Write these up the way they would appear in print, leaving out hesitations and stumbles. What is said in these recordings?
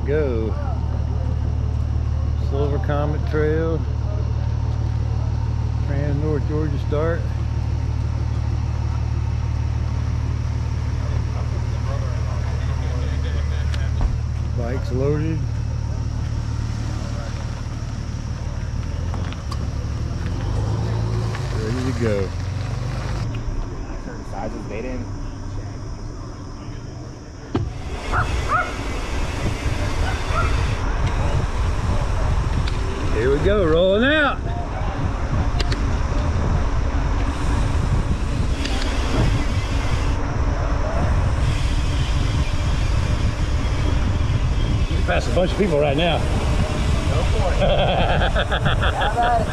go. Silver Comet Trail, Trans North Georgia start. Bikes loaded. Ready to go. Certain sizes they didn't. Here we go, rolling out. You pass a bunch of people right now. Go for it. How about it?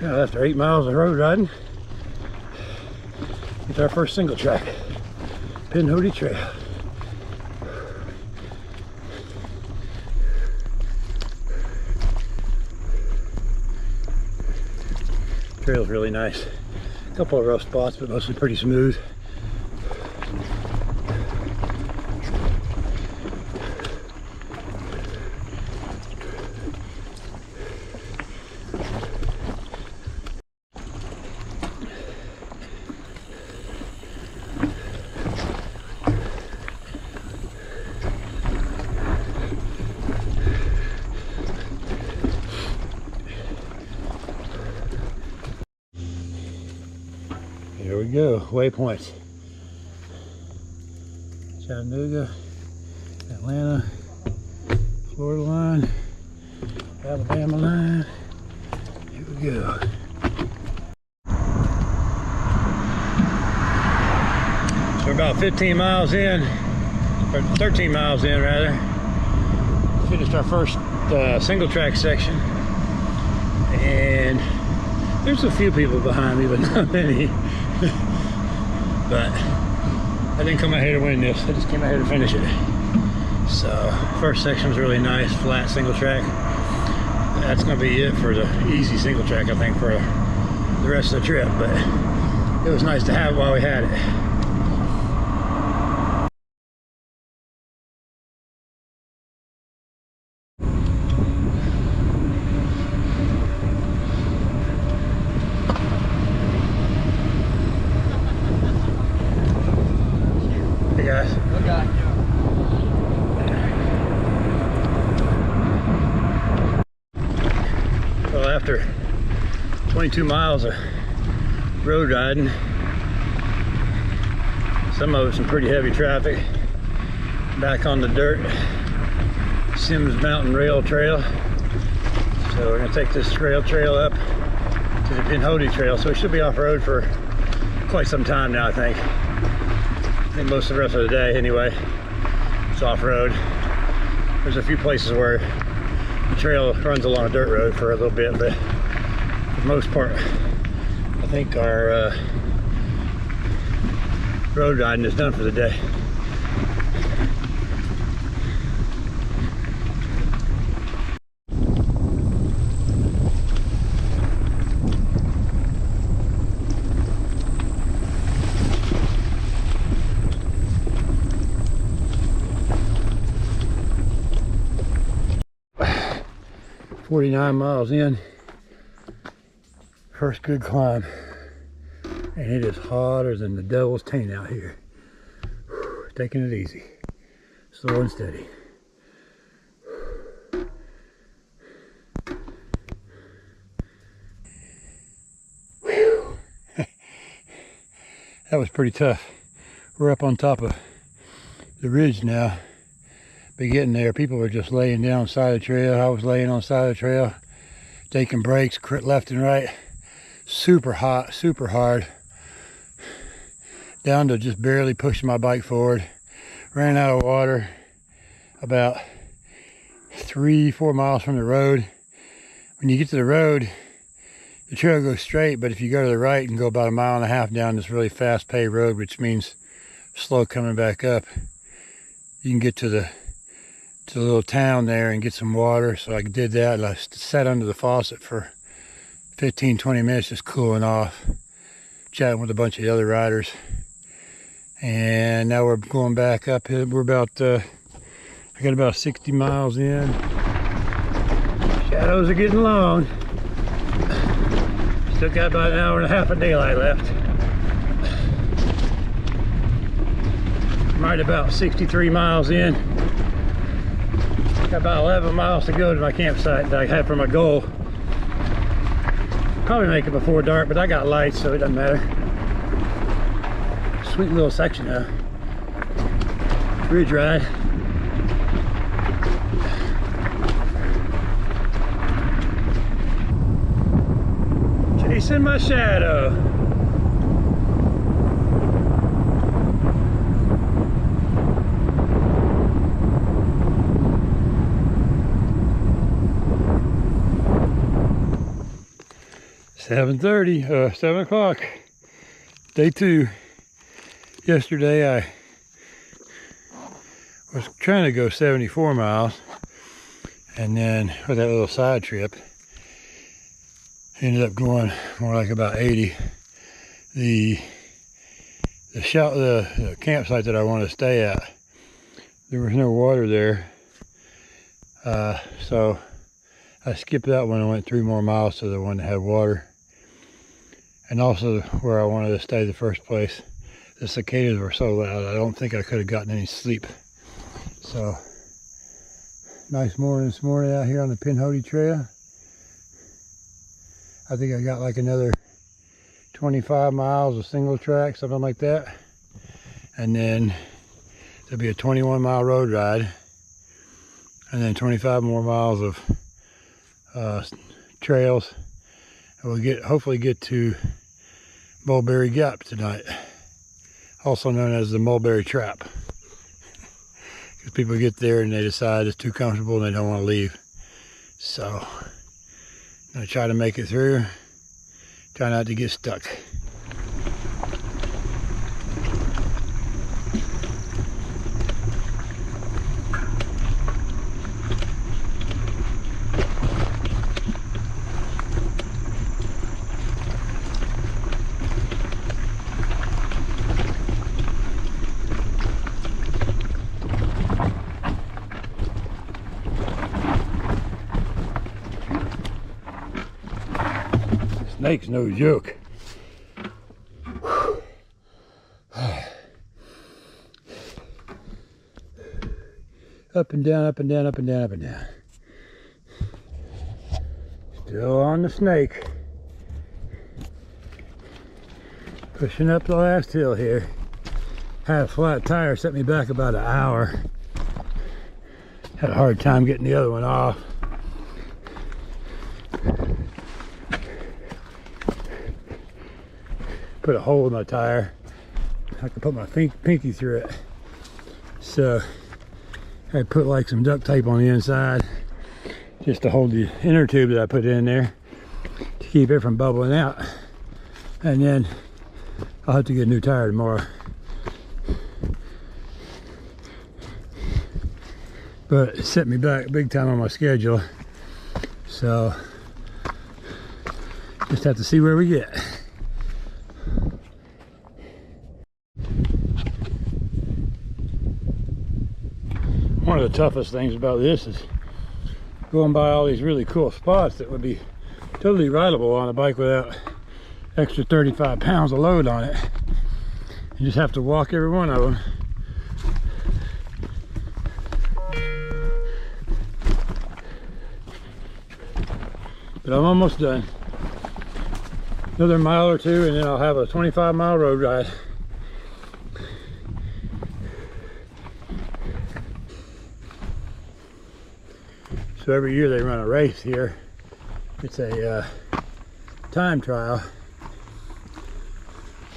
Yeah, after 8 miles of road riding, it's our first single track, Pinhoti Trail. Trail's really nice. A couple of rough spots, but mostly pretty smooth. Here we go, waypoints. Chattanooga, Atlanta, Florida line, Alabama line. Here we go. So we're about 15 miles in, or 13 miles in rather. Finished our first single track section. And there's a few people behind me, but not many. But I didn't come out here to win this. I just came out here to finish it. So first section was really nice, flat single track. That's gonna be it for the easy single track, I think, for the rest of the trip. But it was nice to have it while we had it. Hey guys. Okay. Well, after 22 miles of road riding, some of it some pretty heavy traffic, back on the dirt Sims Mountain Rail Trail. So we're gonna take this trail up to the Pinhoti Trail. So we should be off road for quite some time now, I think most of the rest of the day anyway. It's off road. There's a few places where the trail runs along a dirt road for a little bit, but for the most part, I think our road riding is done for the day. "49 miles in, first good climb, and it is hotter than the devil's taint out here. Whew, taking it easy, slow and steady. Whew. That was pretty tough. We're up on top of the ridge now. Be getting there. People were just laying down on the side of the trail. I was laying on the side of the trail, taking breaks left and right. Super hot, super hard. Down to just barely pushing my bike forward. Ran out of water about 3-4 miles from the road. When you get to the road, the trail goes straight, but if you go to the right and go about 1.5 miles down this really fast paved road, which means slow coming back up, you can get to the little town there and get some water. So I did that, and I sat under the faucet for 15-20 minutes just cooling off, chatting with a bunch of the other riders. And now we're going back up. We're about I got about 60 miles in. Shadows are getting long. Still got about 1.5 hours of daylight left. I'm right about 63 miles in. Got about 11 miles to go to my campsite that I had for my goal. Probably make it before dark, but I got lights, so it doesn't matter. Sweet little section of ridge ride. Chasing my shadow. .30, 7 o'clock, day 2. Yesterday I was trying to go 74 miles, and then with that little side trip, ended up going more like about 80. The campsite that I wanted to stay at, there was no water there, so I skipped that one and went 3 more miles to the one that had water. And also where I wanted to stay the first place, the cicadas were so loud I don't think I could have gotten any sleep. So nice morning this morning out here on the Pinhoti Trail. I think I got like another 25 miles of single track, something like that, and then there'll be a 21-mile road ride, and then 25 more miles of trails, and we'll hopefully get to Mulberry Gap tonight, also known as the Mulberry Trap, because people get there and they decide it's too comfortable and they don't want to leave. So I'm going to try to make it through, try not to get stuck. Snake's no joke. Up and down, up and down, up and down, up and down. Still on the snake. Pushing up the last hill here. Had a flat tire, set me back about 1 hour. Had a hard time getting the other one off. Put a hole in my tire. I could put my pinky through it. So I put like some duct tape on the inside just to hold the inner tube that I put in there to keep it from bubbling out. And then I'll have to get a new tire tomorrow. But it set me back big time on my schedule. So just have to see where we get. One of the toughest things about this is going by all these really cool spots that would be totally rideable on a bike without extra 35 pounds of load on it. You just have to walk every one of them. But I'm almost done. Another mile or two and then I'll have a 25-mile road ride. So every year they run a race here. It's a time trial.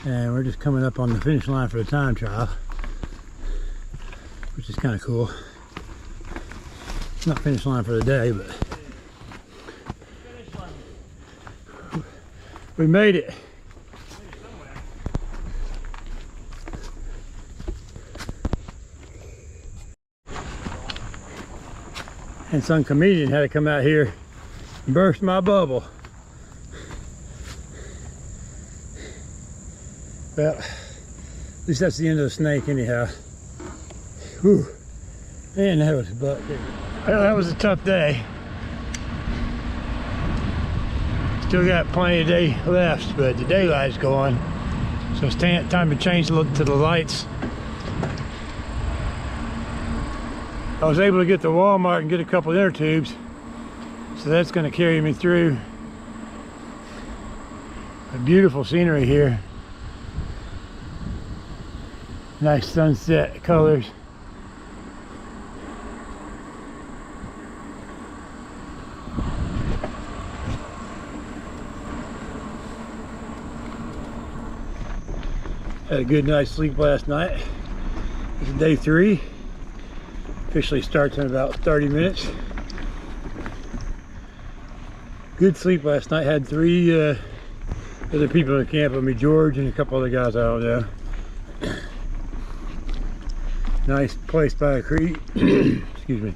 And we're just coming up on the finish line for the time trial, which is kind of cool. Not finish line for the day, but We made it. And some comedian had to come out here and burst my bubble. Well, at least that's the end of the snake anyhow. Whew. Man, that was a butt. Well, that was a tough day. Still got plenty of day left, but the daylight's gone. So it's time to change to the lights. I was able to get to Walmart and get a couple inner tubes. So that's going to carry me through. A beautiful scenery here. Nice sunset colors. Had a good night's sleep last night. It's day 3. Officially starts in about 30 minutes. Good sleep last night. Had 3 other people in the camp with me, George and a couple other guys I don't know. Nice place by a creek. Excuse me.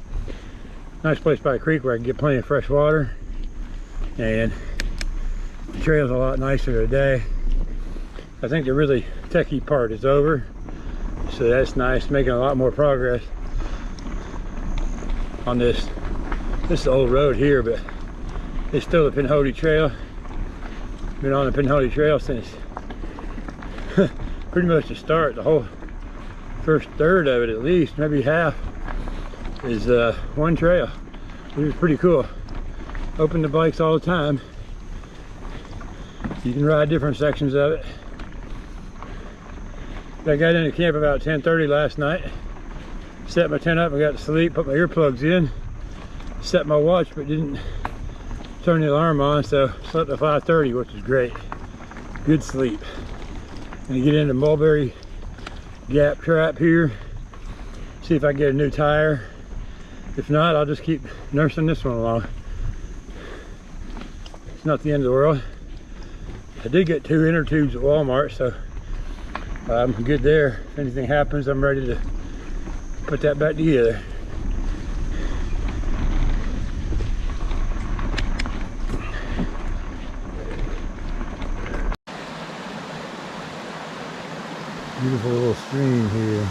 Nice place by a creek where I can get plenty of fresh water. And the trail's a lot nicer today. I think the really techie part is over. So that's nice, making a lot more progress on this. This is the old road here, but it's still the Pinhoti Trail. Been on the Pinhoti Trail since pretty much the start. The whole first third of it, at least, maybe half, is one trail, which is pretty cool. Open the bikes all the time. You can ride different sections of it. I got into camp about 10:30 last night. Set my tent up, I got to sleep, put my earplugs in, set my watch, but didn't turn the alarm on, so slept at 5:30, which is great. Good sleep. Gonna get into Mulberry Gap Trap here, see if I can get a new tire. If not, I'll just keep nursing this one along. It's not the end of the world. I did get 2 inner tubes at Walmart, so I'm good there. If anything happens, I'm ready to put that back together. Beautiful little stream here.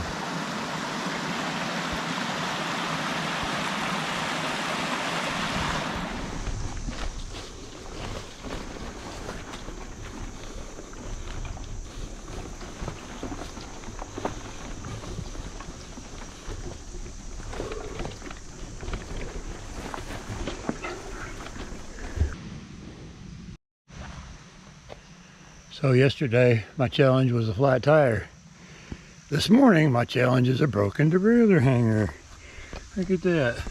So yesterday my challenge was a flat tire. This morning my challenge is a broken derailleur hanger. Look at that.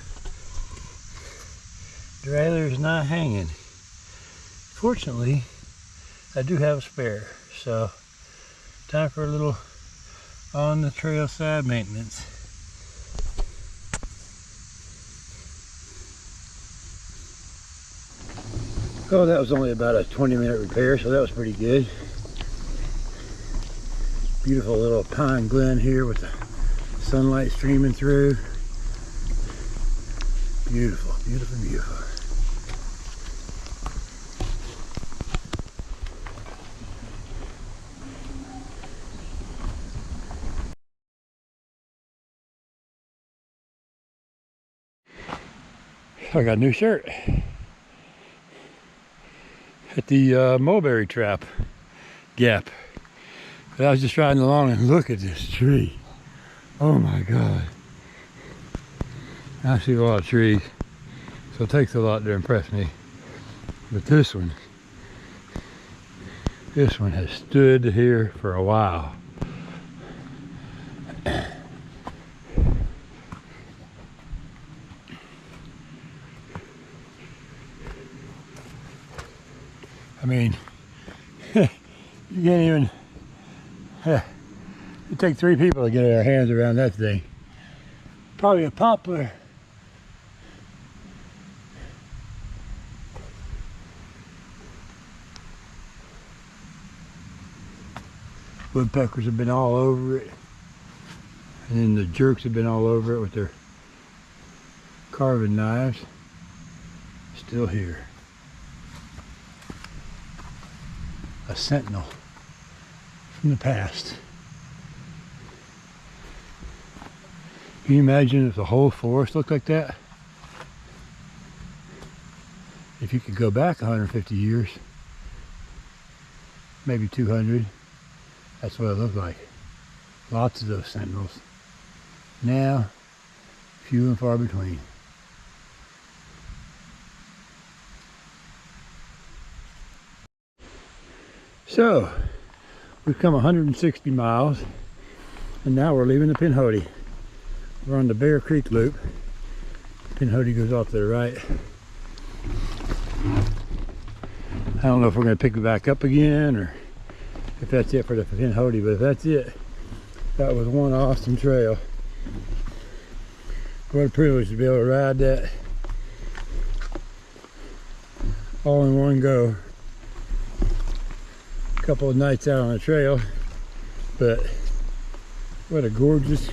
Derailleur is not hanging. Fortunately, I do have a spare. So time for a little on the trail side maintenance. Oh, that was only about a 20-minute repair, so that was pretty good. Beautiful little pine glen here with the sunlight streaming through. Beautiful, beautiful, beautiful. I got a new shirt at the Mulberry Trap Gap. But I was just riding along and look at this tree. Oh my God. I see a lot of trees, so it takes a lot to impress me. But this one has stood here for a while. I mean, you can't even, it take 3 people to get their hands around that thing. Probably a poplar. Woodpeckers have been all over it. And then the jerks have been all over it with their carving knives. Still here. A sentinel from the past. Can you imagine if the whole forest looked like that? If you could go back 150 years, maybe 200, that's what it looked like. Lots of those sentinels. Now, few and far between. So, we've come 160 miles, and now we're leaving the Pinhoti. We're on the Bear Creek Loop. Pinhoti goes off to the right. I don't know if we're going to pick it back up again, or if that's it for the Pinhoti, but if that's it, that was one awesome trail. What a privilege to be able to ride that all in one go. A couple of nights out on the trail, but what a gorgeous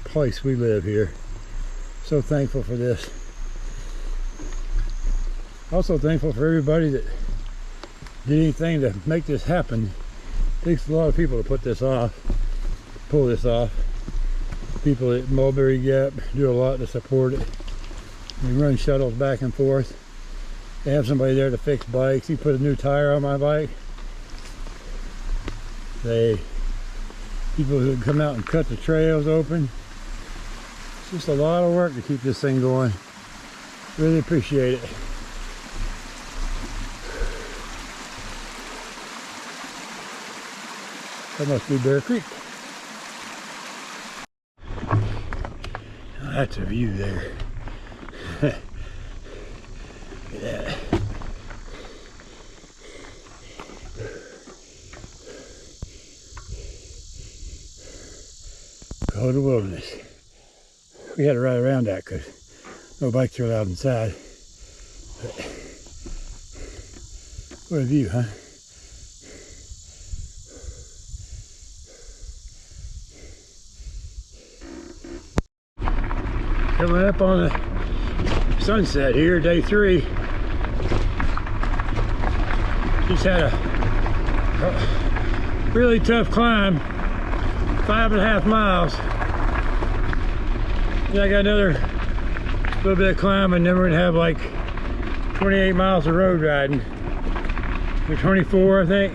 place we live here. So thankful for this. Also thankful for everybody that did anything to make this happen. It takes a lot of people to put this off, pull this off. People at Mulberry Gap do a lot to support it. They run shuttles back and forth. They have somebody there to fix bikes. He put a new tire on my bike. People who come out and cut the trails open. It's just a lot of work to keep this thing going. Really appreciate it. That must be Bear Creek. Now that's a view there. Look at that. Go to wilderness. We had to ride around that because no bikes are allowed inside. But what a view, huh? Coming up on the sunset here, day 3. Just had a really tough climb, 5.5 miles. Then I got another little bit of climb, and then we're gonna have like 28 miles of road riding. We're 24, I think.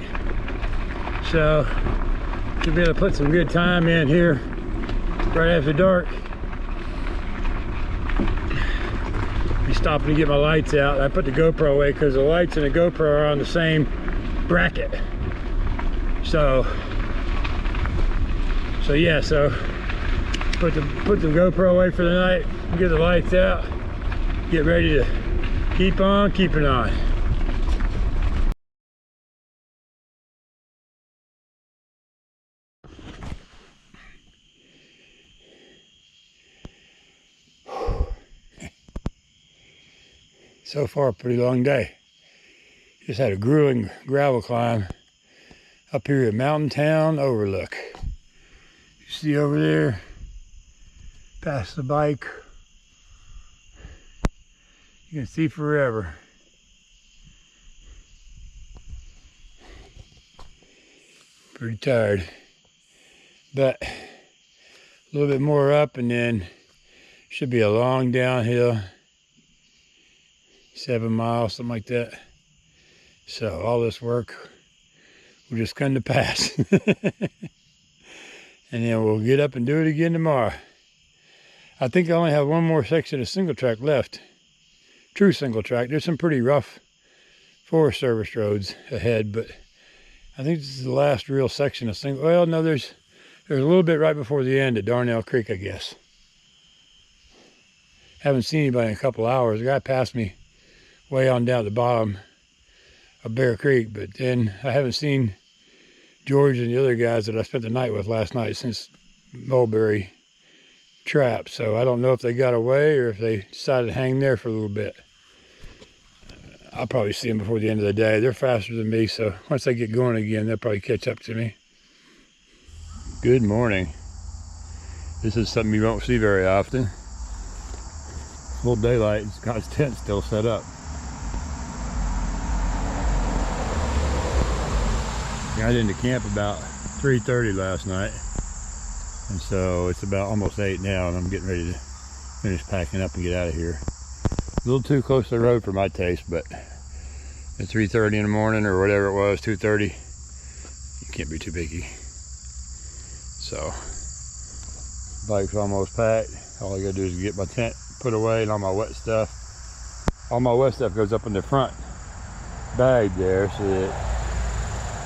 So should be able to put some good time in here right after dark. Be stopping to get my lights out. I put the GoPro away because the lights and the GoPro are on the same bracket. So yeah, so put the GoPro away for the night, get the lights out, get ready to keep on keeping on. So far, a pretty long day. Just had a grueling gravel climb up here at Mountain Town Overlook. You see over there, past the bike, you can see forever. Pretty tired, but a little bit more up, and then should be a long downhill. 7 miles, something like that. So all this work will just come to pass. And then we'll get up and do it again tomorrow. I think I only have one more section of single track left. True single track. There's some pretty rough Forest Service roads ahead, but I think this is the last real section of single. Well, no, there's a little bit right before the end at Darnell Creek, I guess. Haven't seen anybody in a couple hours. The guy passed me way on down at the bottom of Bear Creek, but then I haven't seen George and the other guys that I spent the night with last night since Mulberry Trap, so I don't know if they got away or if they decided to hang there for a little bit. I'll probably see them before the end of the day. They're faster than me, so once they get going again, they'll probably catch up to me. Good morning. This is something you won't see very often. Full daylight. He's got his tent still set up. Got into camp about 3:30 last night, and so it's about almost 8 now, and I'm getting ready to finish packing up and get out of here. A little too close to the road for my taste, but at 3:30 in the morning or whatever it was, 2:30, you can't be too picky. So, bike's almost packed. All I gotta do is get my tent put away and all my wet stuff. All my wet stuff goes up in the front bag there, so that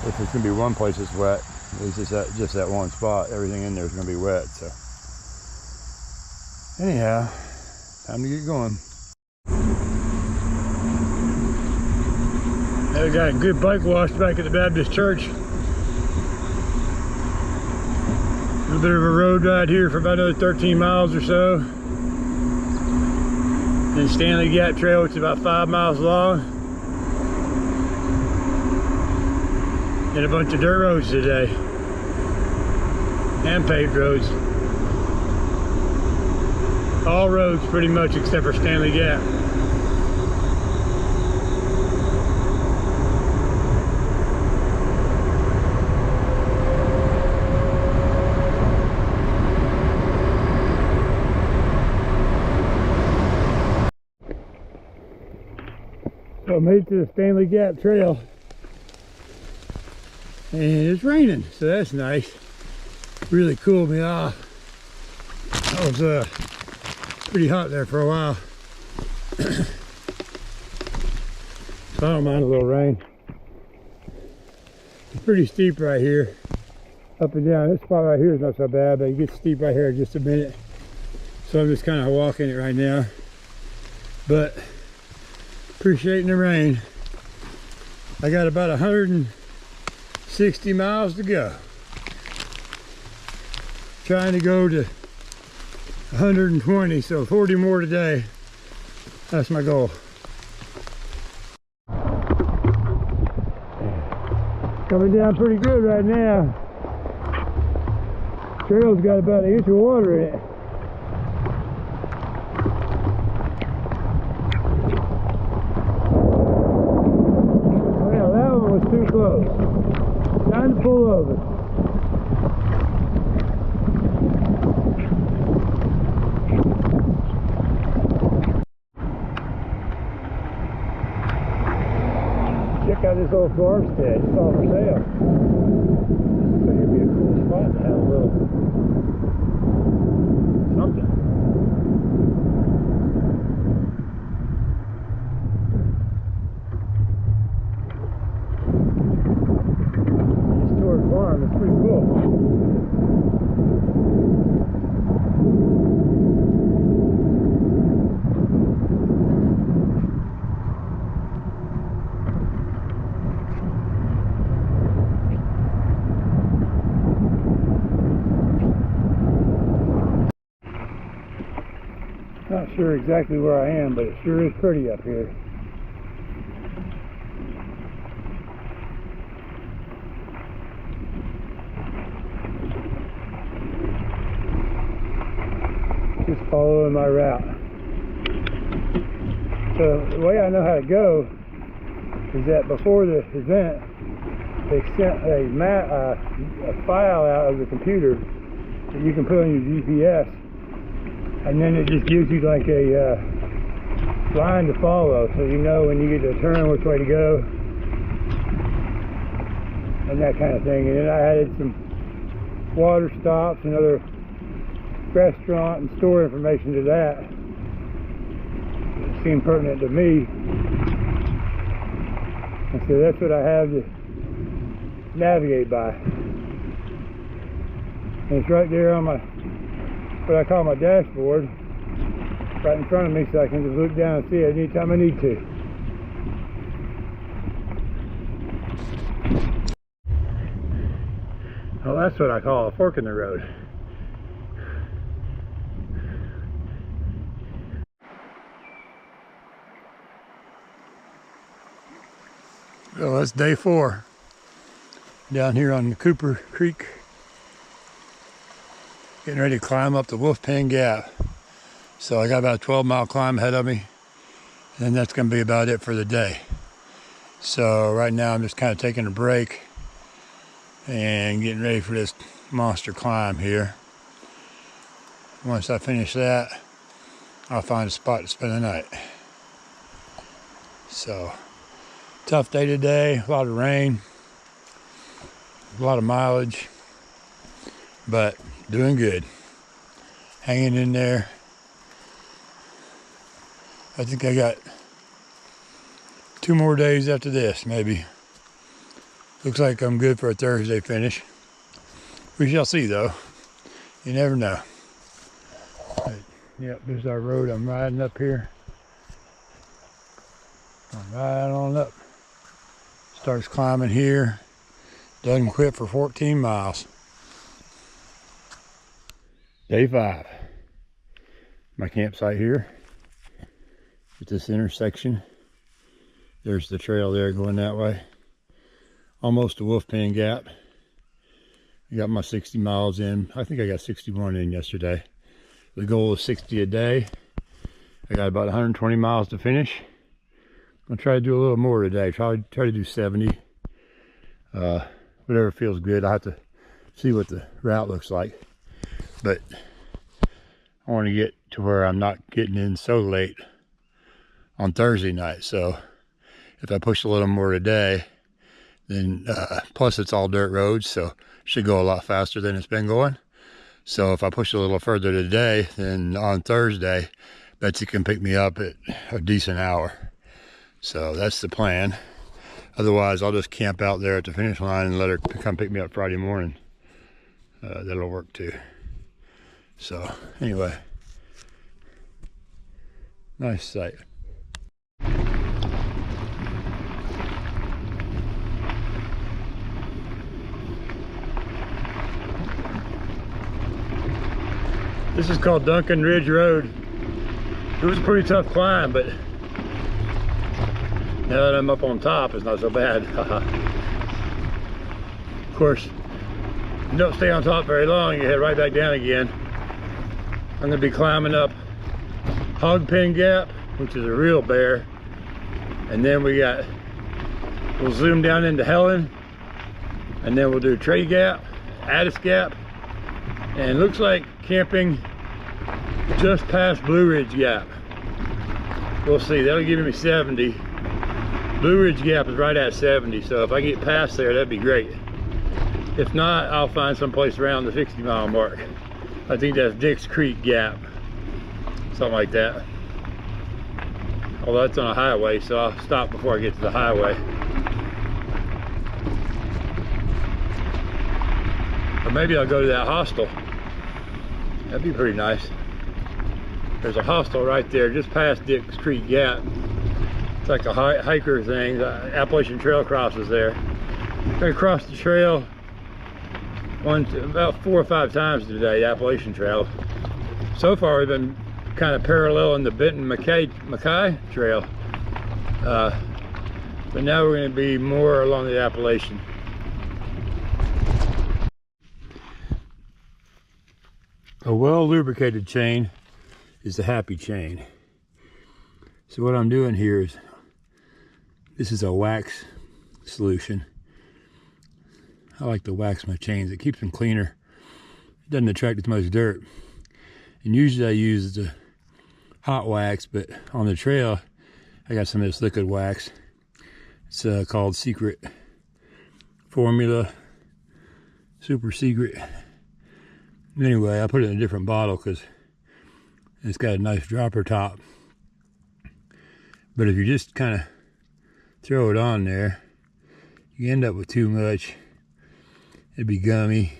if it's gonna be one place that's wet, at least it's just that one spot. Everything in there is gonna be wet. So, anyhow, time to get going. I got a good bike wash back at the Baptist church. A little bit of a road ride here for about another 13 miles or so. Then Stanley Gap Trail, which is about 5 miles long. And a bunch of dirt roads today. And paved roads. All roads pretty much except for Stanley Gap. So I made it to the Stanley Gap Trail, and it's raining, so that's nice. Really cooled me off. I was pretty hot there for a while. So I don't mind a little rain. It's pretty steep right here, up and down. This spot right here is not so bad, but it gets steep right here in just a minute. So I'm just kind of walking it right now, but appreciating the rain. I got about 160 miles to go. Trying to go to 120, so 40 more today. That's my goal. Coming down pretty good right now. Trail's got about 1 inch of water in it. Too close. Time to pull over. Check out this old farmstead. It's all for sale. So it'd be a cool spot to have a little something. Farm. It's pretty cool. Not sure exactly where I am, but it sure is pretty up here. Just following my route. So the way I know how to go is that before the event, they sent a file out of the computer that you can put on your GPS, and then it just gives you like a line to follow, so you know when you get to a turn which way to go, and that kind of thing. And then I added some water stops and other restaurant and store information to that. It seemed pertinent to me, and so that's what I have to navigate by. And it's right there on my, what I call my dashboard, right in front of me, so I can just look down and see it anytime I need to. Well, that's what I call a fork in the road. Well, that's day 4 down here on the Cooper Creek. Getting ready to climb up the Wolfpen Gap. So I got about a 12-mile climb ahead of me, and then that's going to be about it for the day. So right now I'm just kind of taking a break and getting ready for this monster climb here. Once I finish that, I'll find a spot to spend the night. So, tough day today, a lot of rain, a lot of mileage, but doing good. Hanging in there. I think I got 2 more days after this, maybe. Looks like I'm good for a Thursday finish. We shall see, though. You never know. But, yep, there's our road. I'm riding up here. I'm riding on up. Starts climbing here. Doesn't quit for 14 miles. Day 5. My campsite here. At this intersection. There's the trail there going that way. Almost to Wolfpen Gap. I got my 60 miles in. I think I got 61 in yesterday. The goal is 60 a day. I got about 120 miles to finish. I'm gonna try to do a little more today. Try to do 70. Whatever feels good. I have to see what the route looks like. But I want to get to where I'm not getting in so late on Thursday night. So if I push a little more today, then plus it's all dirt roads, so it should go a lot faster than it's been going. So if I push a little further today, then on Thursday, Betsy can pick me up at a decent hour. So that's the plan. Otherwise, I'll just camp out there at the finish line and let her come pick me up Friday morning. That'll work too. So anyway, nice sight. This is called Duncan Ridge Road. It was a pretty tough climb, but now that I'm up on top, it's not so bad. Of course, you don't stay on top very long, you head right back down again. I'm gonna be climbing up Hogpen Gap, which is a real bear. And then we'll zoom down into Helen. And then we'll do Trey Gap, Addis Gap, and looks like camping just past Blue Ridge Gap. We'll see, that'll give me 70. Blue Ridge Gap is right at 70, so if I get past there, that'd be great. If not, I'll find someplace around the 60-mile mark. I think that's Dix Creek Gap, something like that. Although that's on a highway, so I'll stop before I get to the highway. Or maybe I'll go to that hostel. That'd be pretty nice. There's a hostel right there just past Dix Creek Gap. It's like a hiker thing. The Appalachian Trail crosses there. I'm gonna cross the trail about 4 or 5 times today, the Appalachian Trail. So far we've been kind of paralleling the Benton-MacKay Trail. But now we're gonna be more along the Appalachian. A well-lubricated chain is the happy chain. So what I'm doing here is, this is a wax solution. I like to wax my chains. It keeps them cleaner. It doesn't attract as much dirt. And usually I use the hot wax, but on the trail, I got some of this liquid wax. It's called Secret Formula, super secret. Anyway, I put it in a different bottle because it's got a nice dropper top. But if you just kind of throw it on there, you end up with too much. It'd be gummy,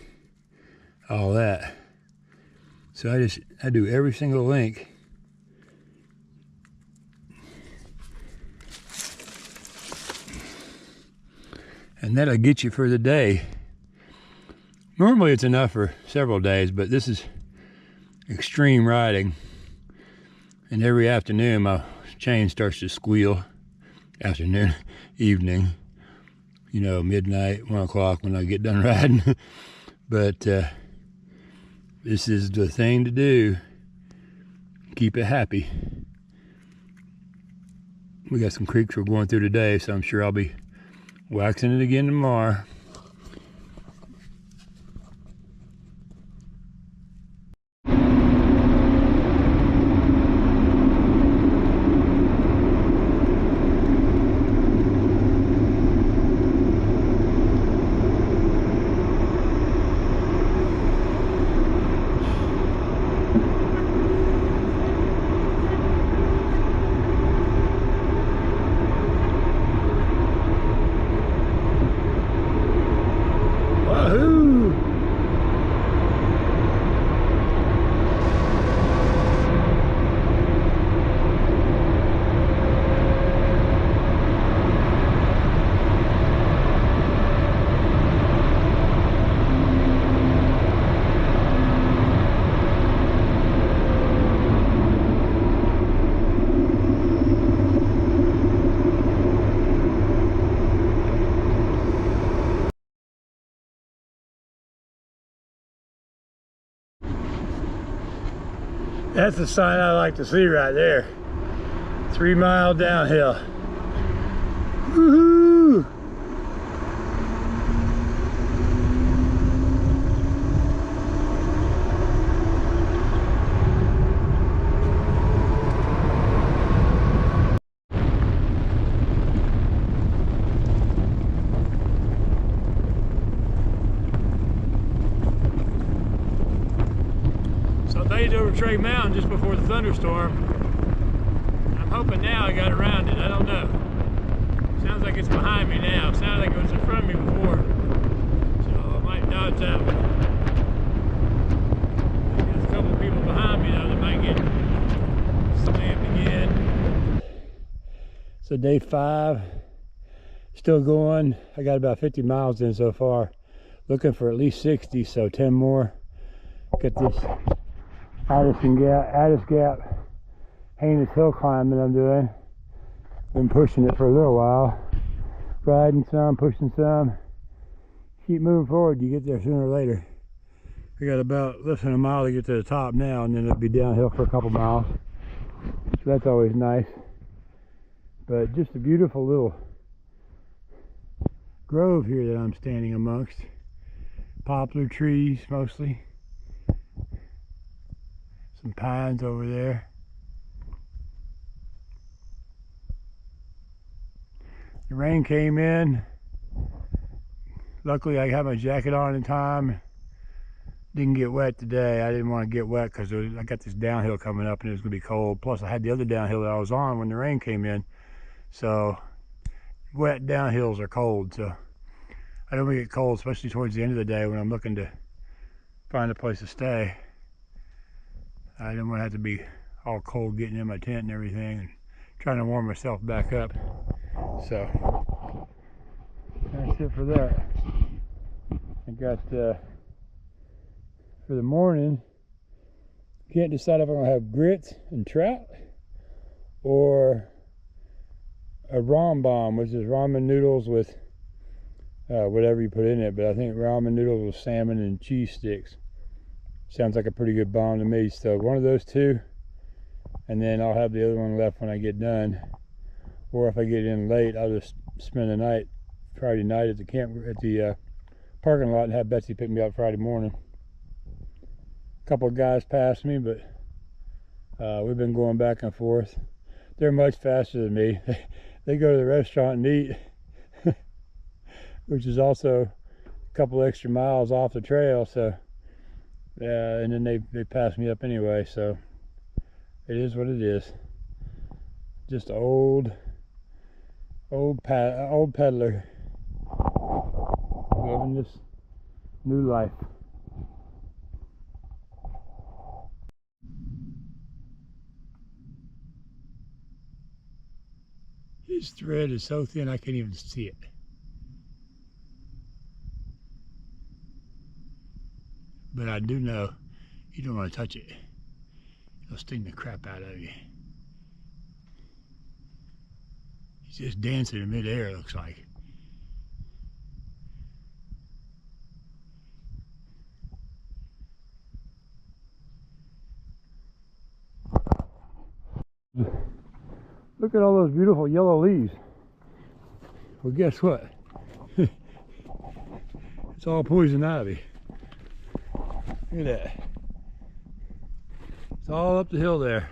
all that. So I do every single link. And that'll get you for the day. Normally it's enough for several days, but this is extreme riding. And every afternoon my chain starts to squeal. Afternoon, evening. you know, midnight, 1 o'clock when I get done riding. But this is the thing to do. Keep it happy. We got some creeks we're going through today, so I'm sure I'll be waxing it again tomorrow. Wahoo! That's the sign I like to see right there. 3 mile downhill. Woohoo! So I made it over Tray Mountain just before the thunderstorm. I'm hoping now I got around it. I don't know. Sounds like it's behind me now. Sounded like it was in front of me before. So I might dodge that one. There's a couple of people behind me though that might get slammed again. So day 5, still going. I got about 50 miles in so far. Looking for at least 60, so 10 more. Got this Addis Gap, Haynes Hill climbing I'm doing. Been pushing it for a little while. Riding some, pushing some. Keep moving forward, you get there sooner or later. I got about less than a mile to get to the top now, and then it'll be downhill for a couple miles. So that's always nice. But just a beautiful little grove here that I'm standing amongst. Poplar trees mostly. Some pines over there. The rain came in. Luckily I had my jacket on in time. Didn't get wet today. I didn't want to get wet because I got this downhill coming up and it was going to be cold. Plus I had the other downhill that I was on when the rain came in. So wet downhills are cold. So I don't want to get cold, especially towards the end of the day when I'm looking to find a place to stay. I didn't want to have to be all cold getting in my tent and everything and trying to warm myself back up. So that's it for that. I got for the morning, can't decide if I'm gonna have grits and trout or a rambam, which is ramen noodles with whatever you put in it, but I think ramen noodles with salmon and cheese sticks. Sounds like a pretty good bomb to me. So one of those two, and then I'll have the other one left when I get done. Or if I get in late, I'll just spend the night, Friday night at the parking lot and have Betsy pick me up Friday morning. A couple of guys passed me, but we've been going back and forth. They're much faster than me. They go to the restaurant and eat, which is also a couple extra miles off the trail. So yeah, and then they pass me up anyway, so it is what it is. Just old peddler living this new life. His thread is so thin I can't even see it. But I do know you don't want to touch it. It'll sting the crap out of you. He's just dancing in midair, it looks like. Look at all those beautiful yellow leaves. Well, guess what? It's all poison ivy. Look at that. It's all up the hill there.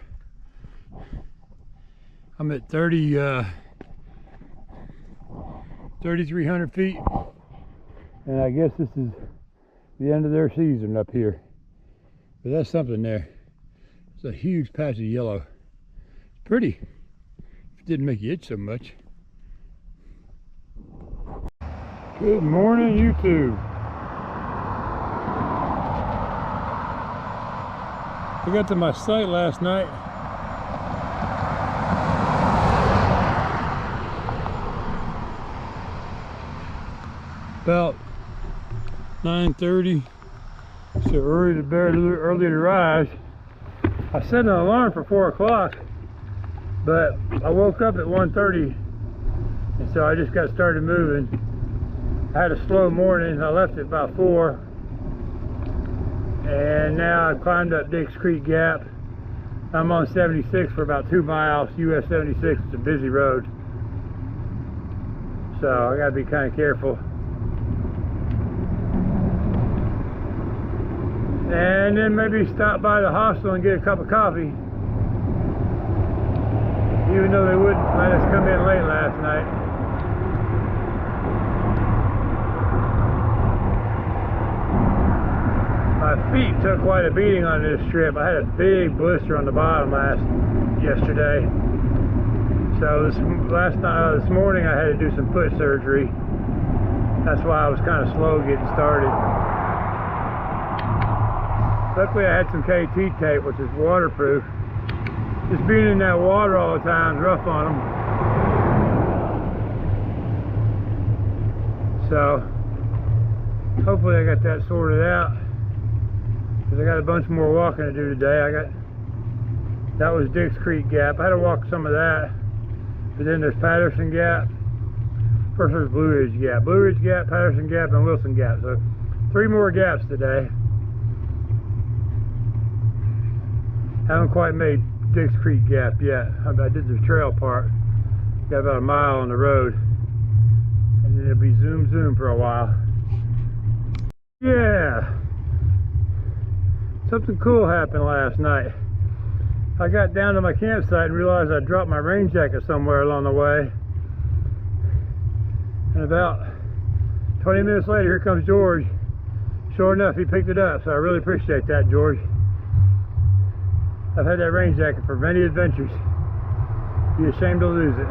I'm at 3,300 feet, and I guess this is the end of their season up here. But that's something there. It's a huge patch of yellow. Pretty. If it didn't make you itch so much. Good morning, YouTube. I got to my site last night. About 9:30, so early to bed, early to rise. I set an alarm for 4 o'clock, but I woke up at 1:30, and so I just got started moving. I had a slow morning. I left at about 4, and now I climbed up Dix Creek Gap. I'm on 76 for about 2 miles. US 76, it's a busy road, so I gotta be kind of careful. And then maybe stop by the hostel and get a cup of coffee, even though they wouldn't let us come in late last night. My feet took quite a beating on this trip. I had a big blister on the bottom yesterday. So this morning I had to do some foot surgery. That's why I was kind of slow getting started. Luckily I had some KT tape, which is waterproof. Just being in that water all the time is rough on them. So hopefully I got that sorted out, because I got a bunch more walking to do today. That was Dix Creek Gap. I had to walk some of that. But then there's Patterson Gap. First there's Blue Ridge Gap. Blue Ridge Gap, Patterson Gap, and Wilson Gap. So 3 more gaps today. Haven't quite made Dix Creek Gap yet. I did the trail part. Got about a mile on the road. And then it'll be zoom for a while. Yeah. Something cool happened last night. I got down to my campsite and realized I dropped my rain jacket somewhere along the way. And about 20 minutes later, here comes George. Sure enough, he picked it up, so I really appreciate that, George. I've had that rain jacket for many adventures. Be ashamed to lose it.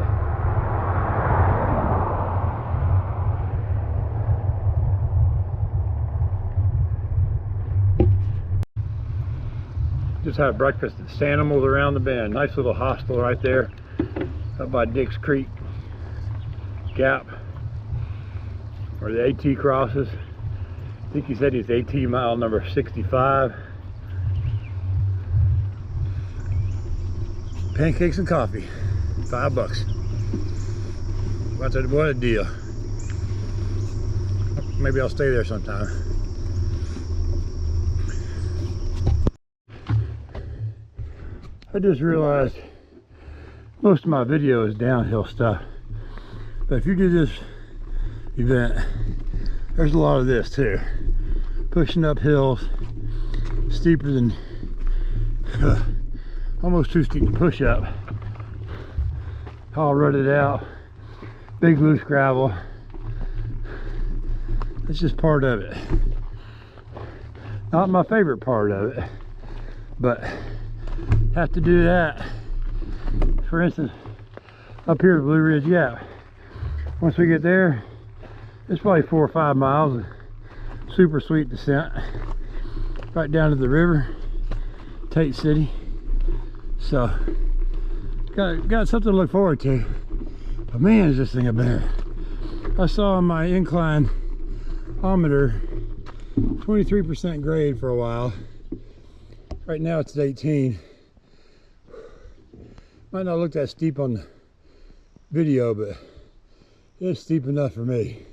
Just had breakfast at Sanimals around the bend. Nice little hostel right there up by Dix Creek Gap, where the AT crosses. I think he said he's AT mile number 65. Pancakes and coffee, $5. What a deal. Maybe I'll stay there sometime. I just realized most of my video is downhill stuff, but if you do this event, there's a lot of this too. Pushing up hills, steeper than almost too steep to push up. All rutted out, big loose gravel. It's just part of it. Not my favorite part of it, but have to do that. For instance, up here at Blue Ridge Gap, once we get there, it's probably 4 or 5 miles of super sweet descent right down to the river, Tate City. So got something to look forward to. But man, is this thing a bear. I saw on my incline ometer 23% grade for a while. Right now it's at 18. Might not look that steep on the video, but it's steep enough for me.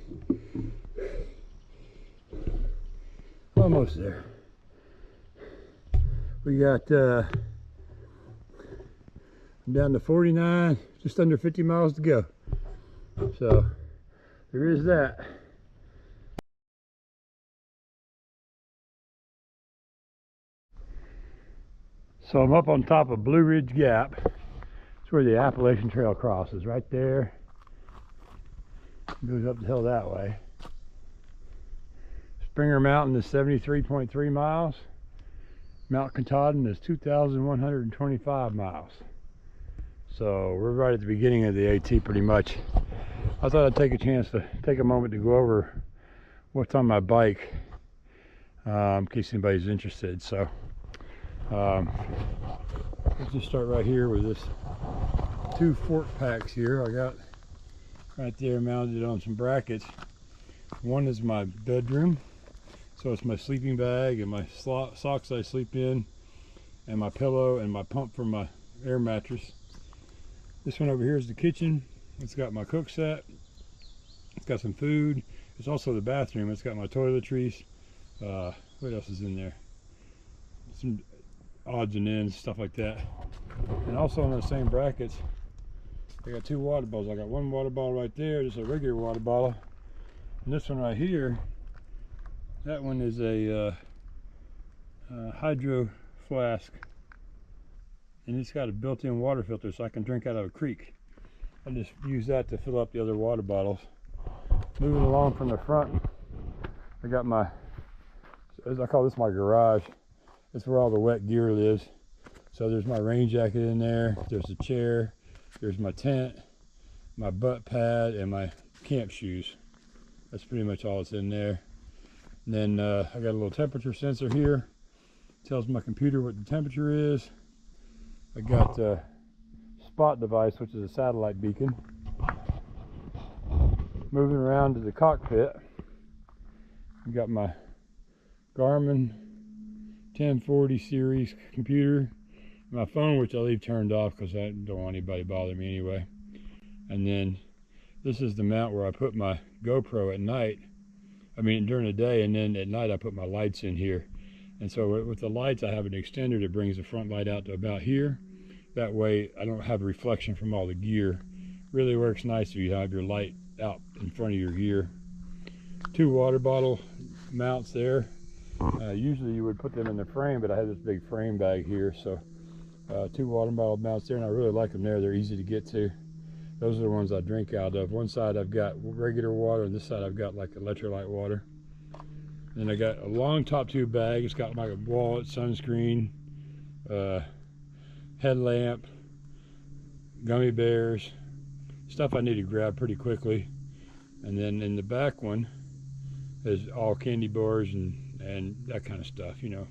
Almost there. We got I'm down to 49, just under 50 miles to go. So there is that. So I'm up on top of Blue Ridge Gap. It's where the Appalachian Trail crosses, right there. It goes up the hill that way. Springer Mountain is 73.3 miles. Mount Katahdin is 2,125 miles. So we're right at the beginning of the AT pretty much. I thought I'd take a chance to take a moment to go over what's on my bike in case anybody's interested. So let's just start right here with this 2 fork packs here I got right there mounted on some brackets. One is my bedroom, so it's my sleeping bag and my socks I sleep in, and my pillow and my pump for my air mattress. This one over here is the kitchen. It's got my cook set. It's got some food. It's also the bathroom. It's got my toiletries. What else is in there? Some odds and ends, stuff like that. And also in those same brackets, I got 2 water bottles. I got one water bottle right there, just a regular water bottle. And this one right here, that one is a hydro flask. And it's got a built-in water filter so I can drink out of a creek. I just use that to fill up the other water bottles. Moving along from the front, I got my, I call this my garage. It's where all the wet gear lives. So there's my rain jacket in there, there's a chair, there's my tent, my butt pad, and my camp shoes. That's pretty much all that's in there. And then I got a little temperature sensor here. Tells my computer what the temperature is. I got a spot device, which is a satellite beacon. Moving around to the cockpit, I got my Garmin 1040 series computer, my phone, which I leave turned off because I don't want anybody to bother me anyway. And then this is the mount where I put my GoPro at night. I mean during the day, and then at night I put my lights in here. And so with the lights, I have an extender that brings the front light out to about here. That way I don't have a reflection from all the gear. Really works nice if you have your light out in front of your gear. 2 water bottle mounts there. Usually you would put them in the frame, but I have this big frame bag here. So 2 water bottle mounts there, and I really like them there. They're easy to get to. Those are the ones I drink out of. One side I've got regular water, and this side I've got like electrolyte water. Then I got a long top tube bag. It's got my wallet, sunscreen, headlamp, gummy bears, stuff I need to grab pretty quickly. And then in the back one is all candy bars and that kind of stuff, you know,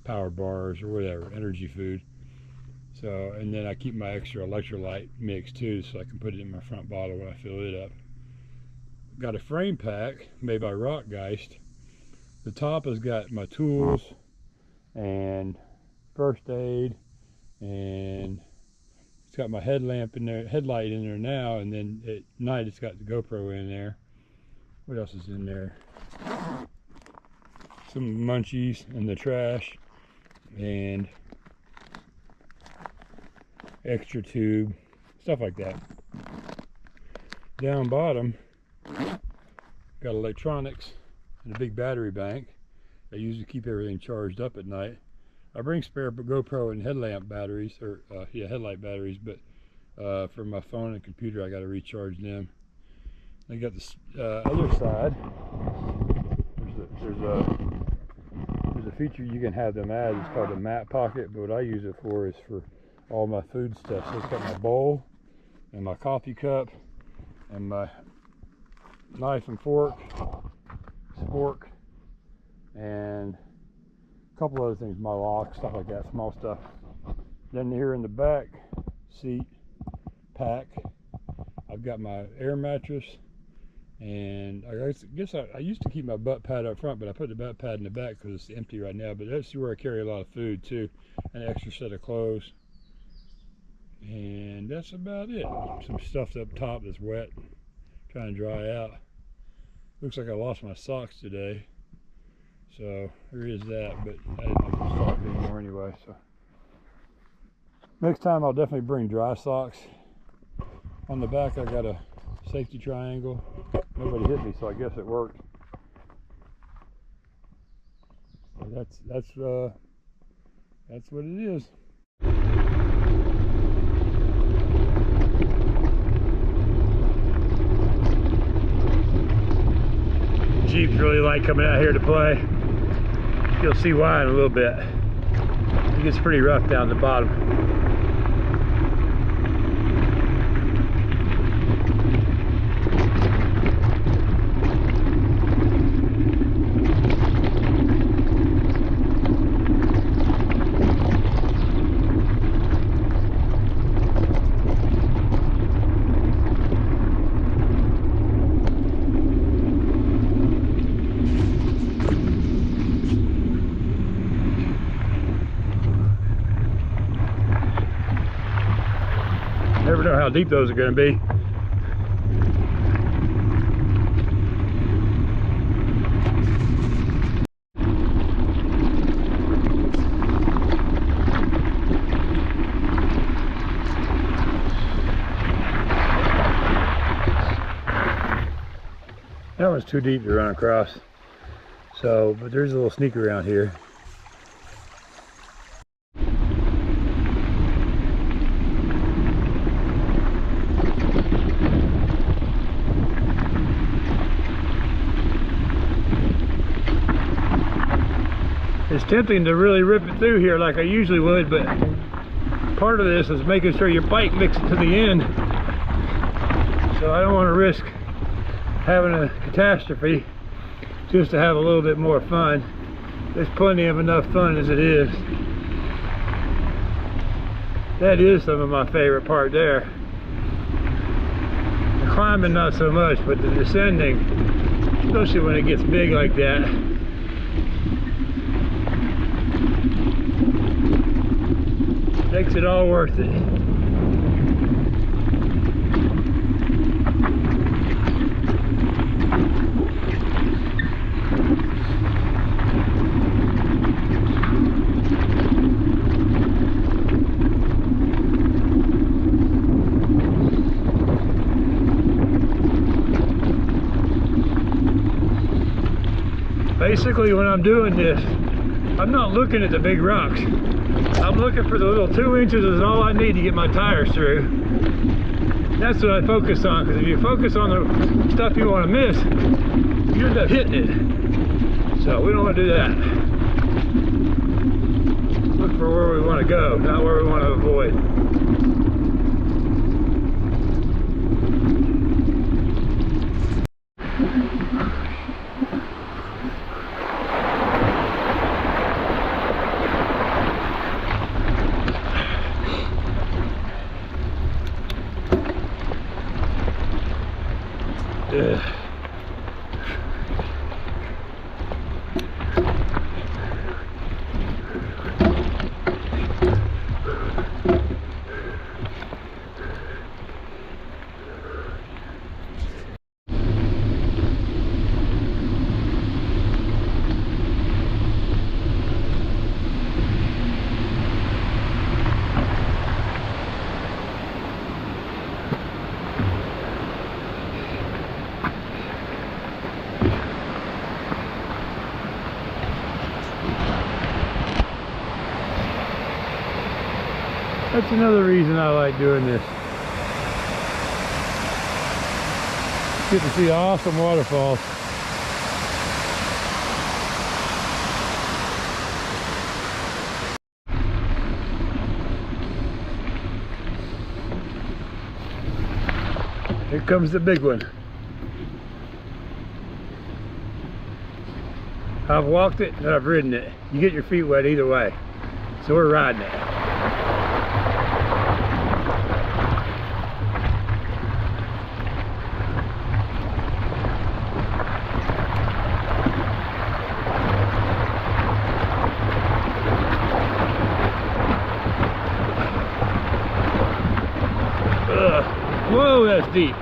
power bars or whatever, energy food. So, and then I keep my extra electrolyte mix too, so I can put it in my front bottle when I fill it up. Got a frame pack made by Rockgeist. The top has got my tools and first aid, and it's got my headlamp in there, headlight in there now, and then at night it's got the GoPro in there. What else is in there? Some munchies in the trash, and extra tube, stuff like that. Down bottom, got electronics and a big battery bank. I use to keep everything charged up at night. I bring spare GoPro and headlamp batteries, or headlight batteries, but for my phone and computer I got to recharge them. I got this other side. There's a feature you can have them add. It's called a map pocket, but what I use it for is for all my food stuff. So it's got my bowl and my coffee cup and my knife and fork, and a couple other things, my lock, stuff like that, small stuff. Then here in the back seat pack, I've got my air mattress, and I guess I used to keep my butt pad up front, but I put the butt pad in the back because it's empty right now. But that's where I carry a lot of food too, an extra set of clothes, and that's about it. Some stuff up top that's wet, trying to dry out. Looks like I lost my socks today, so there is that, but I didn't have some socks anymore anyway. So next time I'll definitely bring dry socks. On the back I got a safety triangle. Nobody hit me, so I guess it worked. But that's what it is. Jeeps really like coming out here to play. You'll see why in a little bit. It gets pretty rough down the bottom. Never know how deep those are going to be. That one's too deep to run across. So, but there's a little sneak around here. It's tempting to really rip it through here like I usually would, but part of this is making sure your bike makes it to the end. So I don't want to risk having a catastrophe just to have a little bit more fun. There's plenty of enough fun as it is. That is some of my favorite part there. The climbing not so much, but the descending, especially when it gets big like that. Makes it all worth it. Basically, when I'm doing this, I'm not looking at the big rocks. I'm looking for the little 2 inches is all I need to get my tires through. That's what I focus on, because if you focus on the stuff you want to miss, you end up hitting it. So we don't want to do that. Look for where we want to go, not where we want to avoid. That's another reason I like doing this. Get to see awesome waterfalls. Here comes the big one. I've walked it and I've ridden it. You get your feet wet either way. So we're riding it. Whoa, that's deep.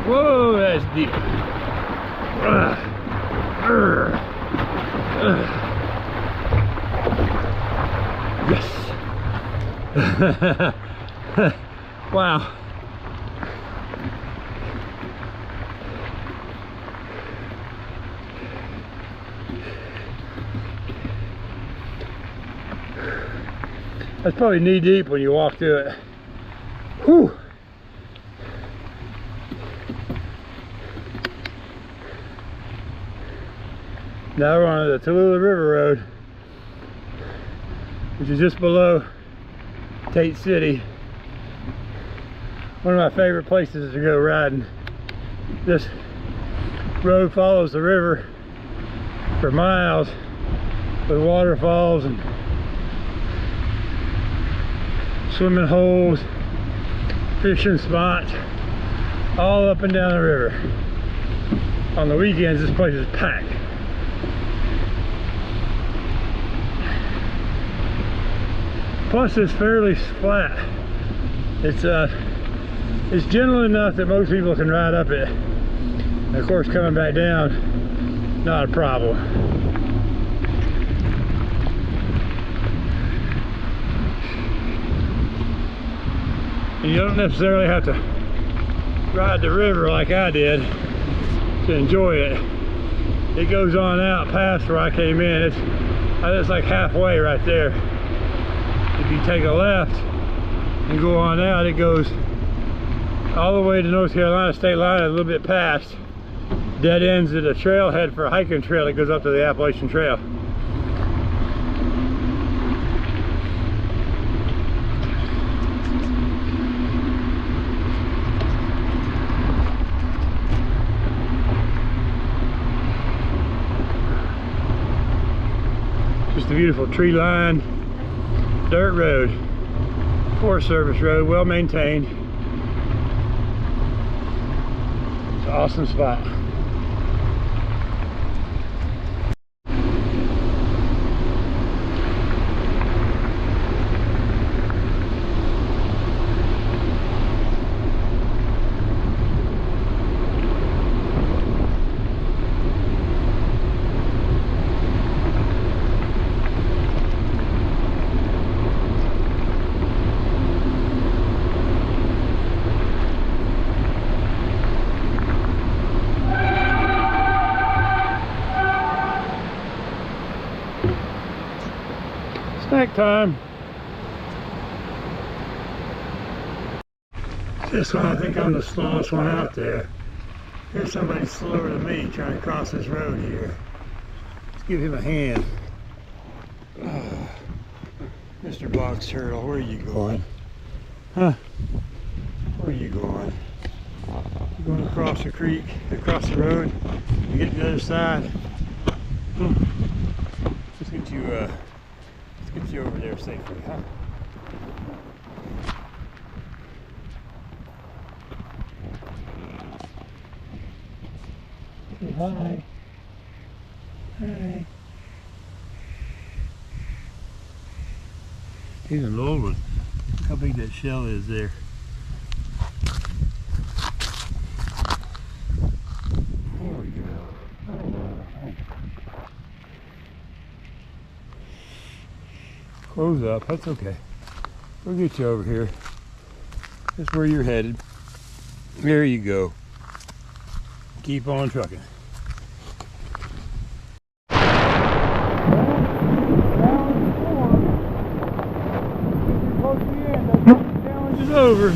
Whoa, that's deep. Yes. Wow. That's probably knee deep when you walk through it. Whew. Now we're on the Tallulah River Road, which is just below Tate City. One of my favorite places to go riding. This road follows the river for miles with waterfalls and swimming holes, fishing spots, all up and down the river. On the weekends, this place is packed. Plus, it's fairly flat. It's gentle enough that most people can ride up it. And of course, coming back down, not a problem. And you don't necessarily have to ride the river like I did to enjoy it. It goes on out past where I came in. It's like halfway right there. If you take a left and go on out, it goes all the way to North Carolina state line, a little bit past. Dead ends at a trailhead for a hiking trail that goes up to the Appalachian Trail. Just a beautiful tree-lined dirt road, Forest Service road, well maintained. It's an awesome spot. Snack time. This one, I think I'm the slowest one out there. Here's somebody slower than me trying to cross this road here. Let's give him a hand. Oh, Mr. Box Turtle, where are you going? Huh? Where are you going? You're going across the creek, across the road, you get to the other side. Let's get you over there safely, huh? Say hi. Hi. He's an old one. Look how big that shell is there. There we go. Close up, that's okay. We'll get you over here. That's where you're headed. There you go. Keep on trucking. Challenge is over.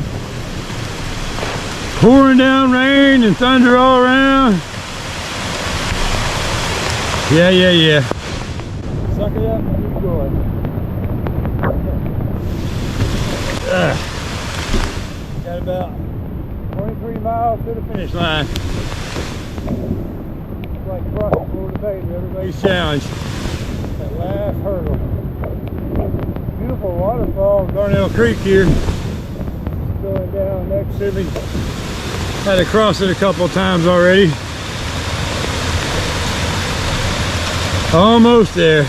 Pouring down rain and thunder all around. Yeah. Suck it up and keep going. Got about 23 miles to the finish line. It's like crossing Florida Bay to everybody's challenge. That last hurdle. Beautiful waterfall, Garnell Creek here. Going down next to me. Had to cross it a couple of times already. Almost there.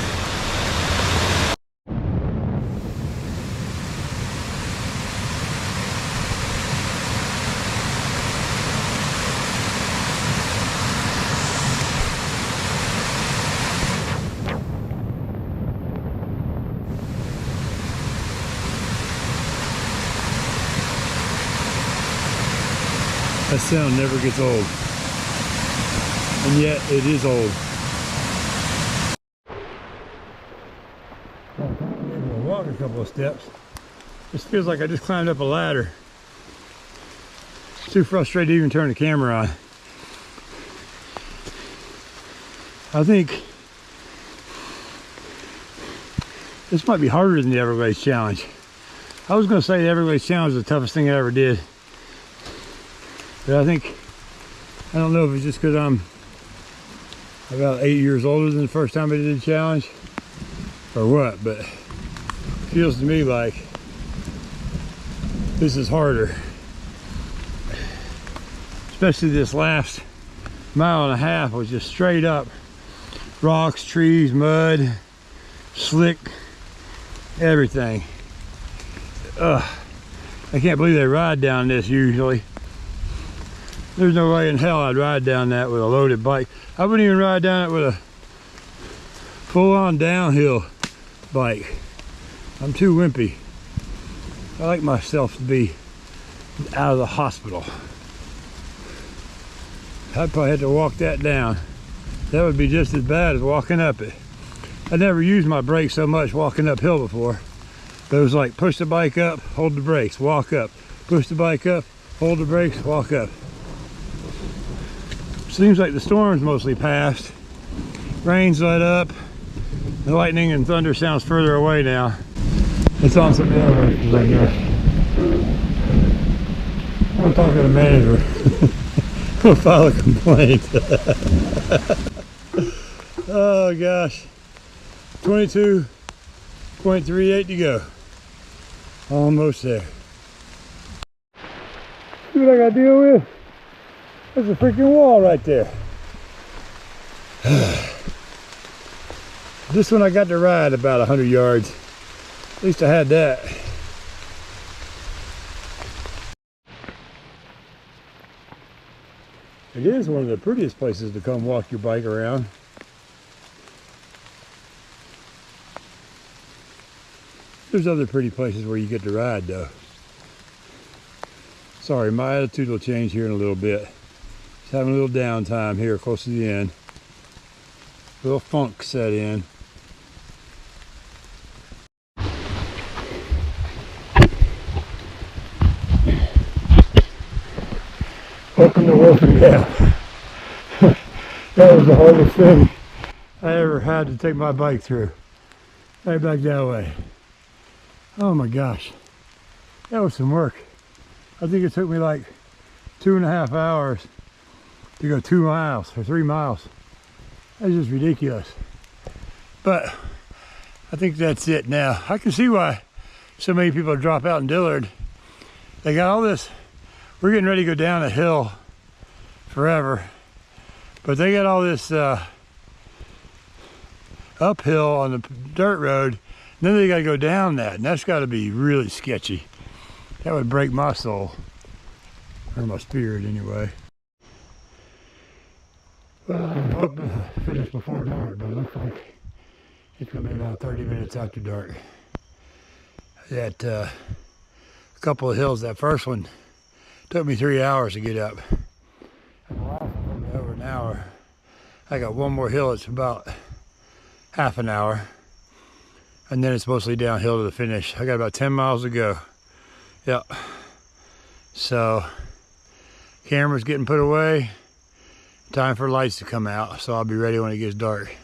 That sound never gets old, and yet it is old. We'll walk a couple couple of steps. This feels like I just climbed up a ladder. It's too frustrated to even turn the camera on. I think this might be harder than the Everglades Challenge. I was going to say the Everglades Challenge is the toughest thing I ever did. But I don't know if it's just because I'm about 8 years older than the first time I did the challenge or what, but it feels to me like this is harder. Especially this last mile and a half was just straight up rocks, trees, mud, slick, everything. I can't believe they ride down this usually. There's no way in hell I'd ride down that with a loaded bike. I wouldn't even ride down it with a full-on downhill bike. I'm too wimpy. I like myself to be out of the hospital. I'd probably have to walk that down. That would be just as bad as walking up it. I never used my brakes so much walking uphill before. But it was like push the bike up, hold the brakes, walk up. Push the bike up, hold the brakes, walk up. Seems like the storm's mostly past. Rain's let up. The lightning and thunder sounds further away now. It's on some elevators, I guess. I'm talking to the manager. We'll file a complaint. Oh gosh. 22.38 to go. Almost there. See what I gotta deal with? There's a freaking wall right there. This one I got to ride about 100 yards. At least I had that. It is one of the prettiest places to come walk your bike around. There's other pretty places where you get to ride though. Sorry, my attitude will change here in a little bit. Just having a little downtime here close to the end. A little funk set in. Welcome to Wolfen Gap. That was the hardest thing I ever had to take my bike through. Right back that way. Oh my gosh. That was some work. I think it took me like 2.5 hours to go 2 miles or 3 miles. That's just ridiculous. But I think that's it now. I can see why so many people drop out in Dillard. They got all this. We're getting ready to go down a hill forever, but they got all this uphill on the dirt road, and then they got to go down that, and that's got to be really sketchy. That would break my soul, or my spirit anyway. Well, I'm hoping to finish before dark, but it looks like it's going to be about 30 minutes after dark. That a couple of hills, that first one took me 3 hours to get up. And the last one took me over an hour. I got one more hill, it's about half an hour. And then it's mostly downhill to the finish. I got about 10 miles to go. Yep. So, camera's getting put away. Time for lights to come out, so I'll be ready when it gets dark.